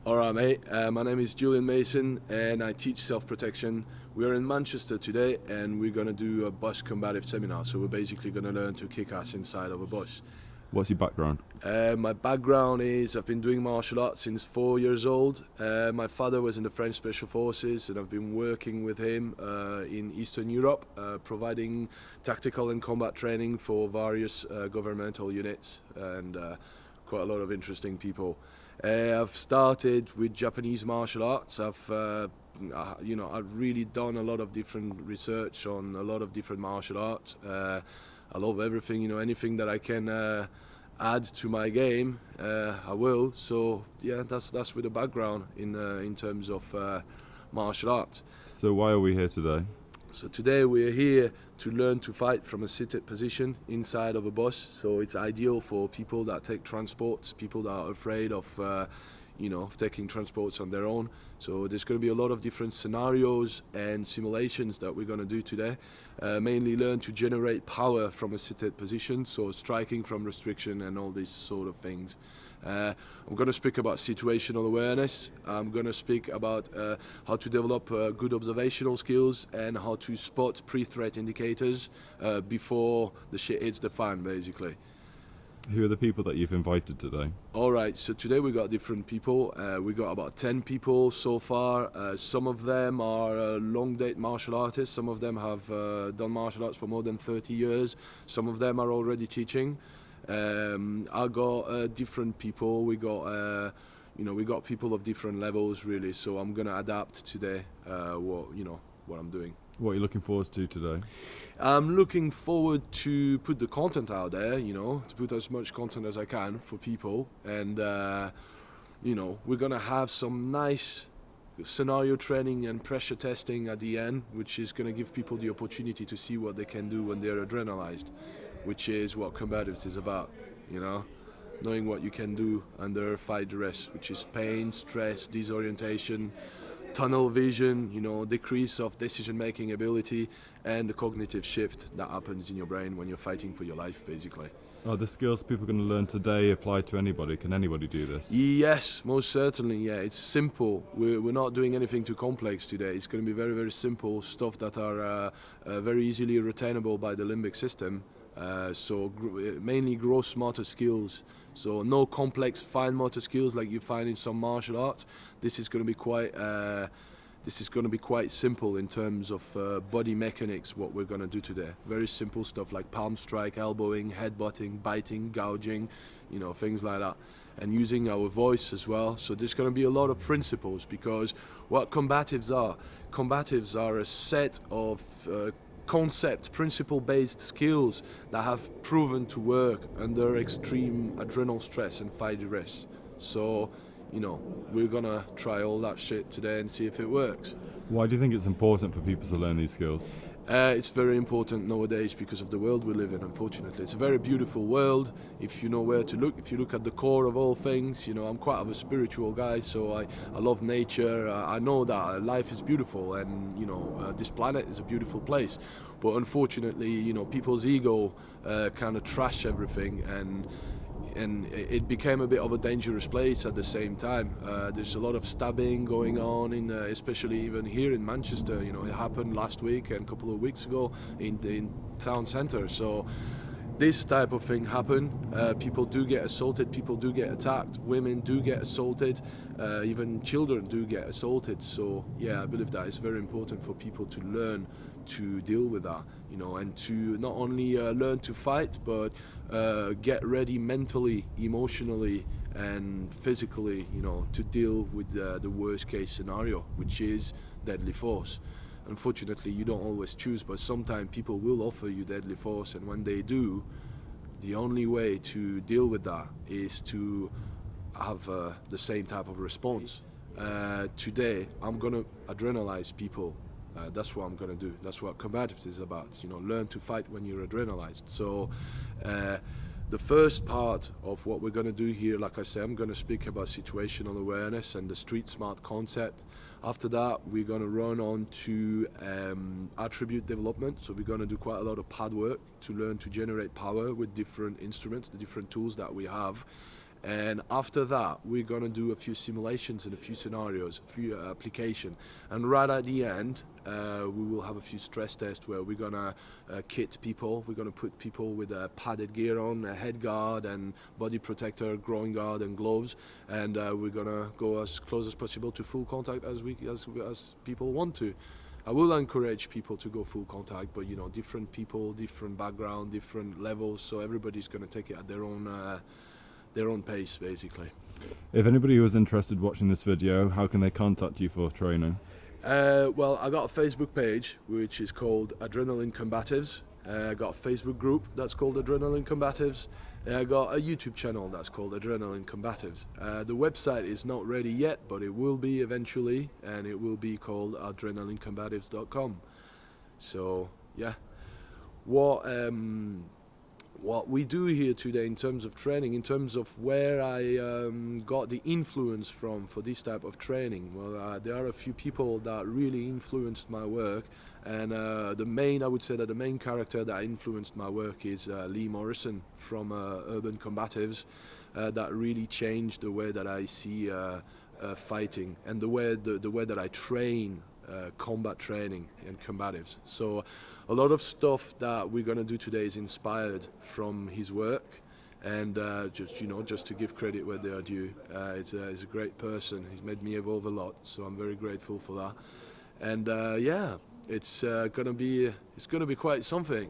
Alright mate, my name is Julien Masson and I teach self-protection. We are in Manchester today and we're going to do a Bus Combatives seminar, so we're basically going to learn to kick ass inside of a bus. What's your background? My background is I've been doing martial arts since 4 years old. My father was in the French Special Forces and I've been working with him in Eastern Europe, providing tactical and combat training for various governmental units and quite a lot of interesting people. I've started with Japanese martial arts. I've really done a lot of different research on a lot of different martial arts. I love everything, anything that I can add to my game, I will. So yeah, that's with the background in terms of martial arts. So why are we here today? So today we're here to learn to fight from a seated position inside of a bus. So it's ideal for people that take transports, people that are afraid of taking transports on their own. So there's going to be a lot of different scenarios and simulations that we're going to do today. Mainly learn to generate power from a seated position, so striking from restriction and all these sort of things. I'm going to speak about situational awareness. I'm going to speak about how to develop good observational skills and how to spot pre-threat indicators before the shit hits the fan, basically. Who are the people that you've invited today? Alright, so today we got different people. We got about 10 people so far. Some of them are long date martial artists. Some of them have done martial arts for more than 30 years. Some of them are already teaching. I got different people. We got people of different levels really. So I'm gonna adapt today what I'm doing. What are you looking forward to today? I'm looking forward to put the content out there, to put as much content as I can for people. And, we're going to have some nice scenario training and pressure testing at the end, which is going to give people the opportunity to see what they can do when they're adrenalized, which is what combatives is about, knowing what you can do under fight duress, which is pain, stress, disorientation, tunnel vision, decrease of decision-making ability, and the cognitive shift that happens in your brain when you're fighting for your life, basically. Are the skills people are going to learn today apply to anybody? Can anybody do this? Yes, most certainly, yeah. It's simple. We're not doing anything too complex today. It's going to be very, very simple stuff that are very easily retainable by the limbic system. Mainly gross motor skills. So no complex fine motor skills like you find in some martial arts. This is going to be quite simple in terms of body mechanics. What we're going to do today, very simple stuff like palm strike, elbowing, headbutting, biting, gouging, things like that, and using our voice as well. So there's going to be a lot of principles, because what combatives are a set of concept, principle-based skills that have proven to work under extreme adrenal stress and fight duress. So, we're gonna try all that shit today and see if it works. Why do you think it's important for people to learn these skills? It's very important nowadays because of the world we live in, unfortunately. It's a very beautiful world if you know where to look. If you look at the core of all things, I'm quite of a spiritual guy, so I love nature. I know that life is beautiful and, this planet is a beautiful place. But unfortunately, people's ego kind of trash everything, and it became a bit of a dangerous place at the same time. There's a lot of stabbing going on, especially even here in Manchester. It happened last week and a couple of weeks ago in town centre. So this type of thing happen. People do get assaulted, people do get attacked, women do get assaulted, even children do get assaulted. So yeah, I believe that it's very important for people to learn to deal with that, and to not only learn to fight, but get ready mentally, emotionally, and physically, to deal with the worst case scenario, which is deadly force. Unfortunately, you don't always choose, but sometimes people will offer you deadly force, and when they do, the only way to deal with that is to have the same type of response. Today, I'm gonna adrenalize people. That's what I'm gonna do. That's what combatives is about. Learn to fight when you're adrenalized. So the first part of what we're gonna do here, like I said, I'm gonna speak about situational awareness and the street smart concept. After that, we're gonna run on to attribute development. So we're gonna do quite a lot of pad work to learn to generate power with different instruments, the different tools that we have. And after that, we're gonna do a few simulations and a few scenarios, a few application. And right at the end, we will have a few stress tests where we're gonna kit people. We're gonna put people with padded gear on, a head guard and body protector, groin guard and gloves. And we're gonna go as close as possible to full contact as people want to. I will encourage people to go full contact, but you know, different people, different background, different levels. So everybody's gonna take it at their own pace, basically. If anybody was interested watching this video, how can they contact you for training? Well, I got a Facebook page which is called Adrenaline Combatives. I got a Facebook group that's called Adrenaline Combatives. I got a YouTube channel that's called Adrenaline Combatives. The website is not ready yet, but it will be eventually, and it will be called adrenalinecombatives.com. So yeah, what we do here today in terms of training, in terms of where I got the influence from for this type of training, well, there are a few people that really influenced my work, and I would say that the main character that influenced my work is Lee Morrison from Urban Combatives. That really changed the way that I see fighting and the way that I train combat training and combatives. So a lot of stuff that we're going to do today is inspired from his work, and just to give credit where they are due, he's a great person. He's made me evolve a lot, so I'm very grateful for that. And yeah, it's gonna be quite something.